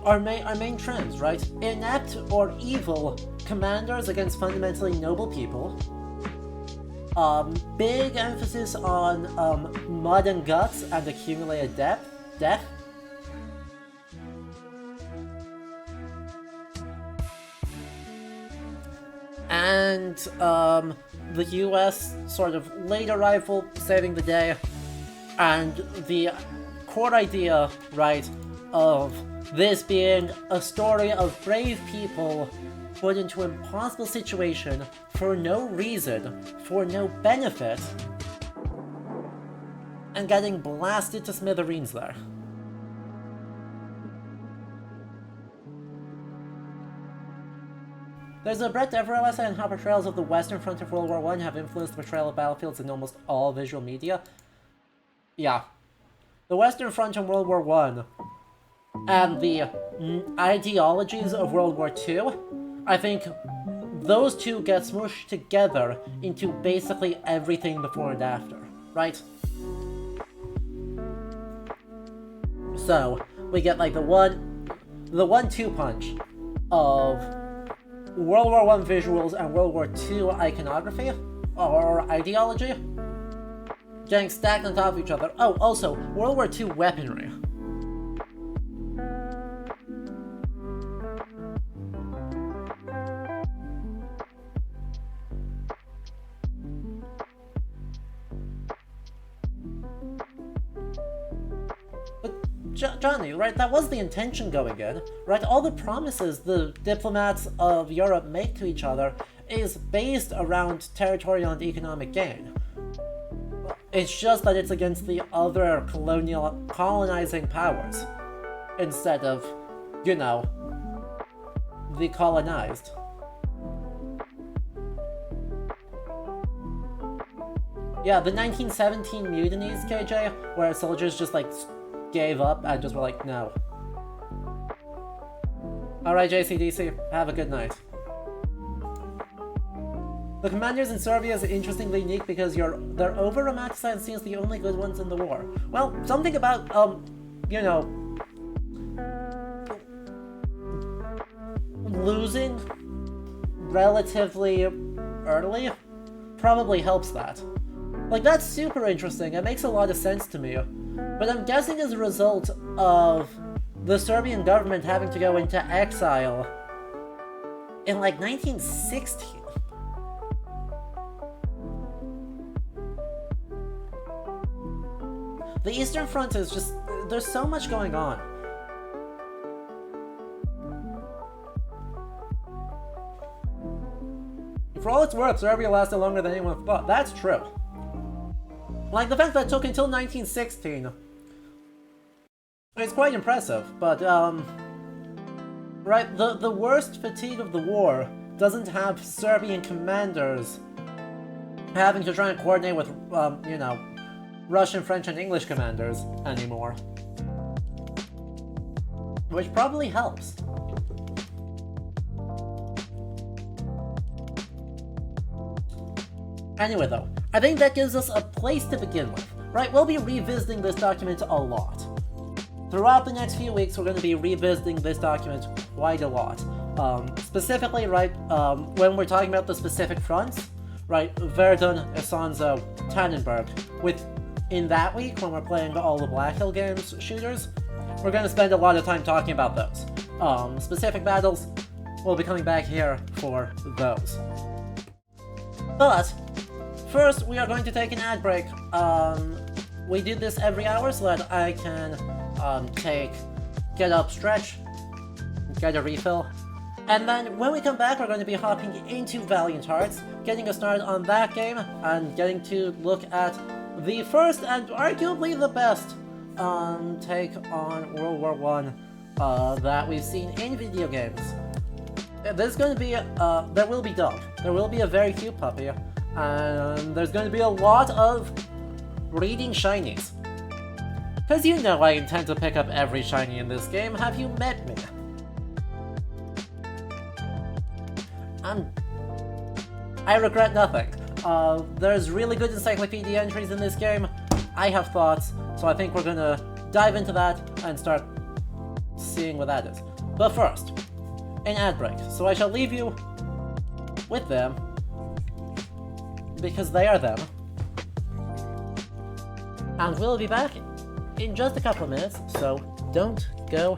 Our main trends, right? Inept or evil commanders against fundamentally noble people. Big emphasis on mud and guts and accumulated death. And the US sort of late arrival, saving the day, and the core idea, right, of this being a story of brave people put into an impossible situation for no reason, for no benefit, and getting blasted to smithereens there. There's a Brett Devereaux essay on how portrayals of the Western Front of World War I have influenced the portrayal of battlefields in almost all visual media. Yeah. The Western Front in World War I and the ideologies of World War II, I think those two get smooshed together into basically everything before and after, right? So, we get like the 1-2 punch of World War I visuals and World War II iconography, or ideology, getting stacked on top of each other. Oh, also, World War II weaponry. Johnny, right, that was the intention going in, right? All the promises the diplomats of Europe make to each other is based around territorial and economic gain. It's just that it's against the other colonizing powers, instead of, you know, the colonized. Yeah, the 1917 mutinies, KJ, where soldiers just, like, gave up and just were like, no. Alright, JCDC, have a good night. The commanders in Serbia is interestingly unique because they're over-romanticized and seen as the only good ones in the war. Well, something about, you know, losing relatively early probably helps that. Like, that's super interesting. It makes a lot of sense to me. But I'm guessing as a result of the Serbian government having to go into exile in, like, 1916. The Eastern Front is just... there's so much going on. For all it's worth, Serbia lasted longer than anyone thought. That's true. Like, the fact that it took until 1916 is quite impressive, but, right, the worst fatigue of the war doesn't have Serbian commanders having to try and coordinate with, you know, Russian, French, and English commanders anymore. Which probably helps. Anyway though, I think that gives us a place to begin with, right? We'll be revisiting this document a lot. Throughout the next few weeks, we're going to be revisiting this document quite a lot. Specifically, right, when we're talking about the specific fronts, right, Verdun, Isonzo, Tannenberg, in that week, when we're playing all the Black Hill Games shooters, we're going to spend a lot of time talking about those. Specific battles, we'll be coming back here for those. But first, we are going to take an ad break. We do this every hour so that I can get up, stretch, get a refill. And then when we come back, we're going to be hopping into Valiant Hearts, getting us started on that game, and getting to look at the first and arguably the best take on World War I that we've seen in video games. There's going to be, there will be Doug. There will be a very cute puppy. And there's going to be a lot of reading shinies. Because you know I intend to pick up every shiny in this game. Have you met me? I regret nothing. There's really good encyclopedia entries in this game. I have thoughts, so I think we're going to dive into that and start seeing what that is. But first, an ad break. So I shall leave you with them, because they are them. And we'll be back in just a couple of minutes, so don't go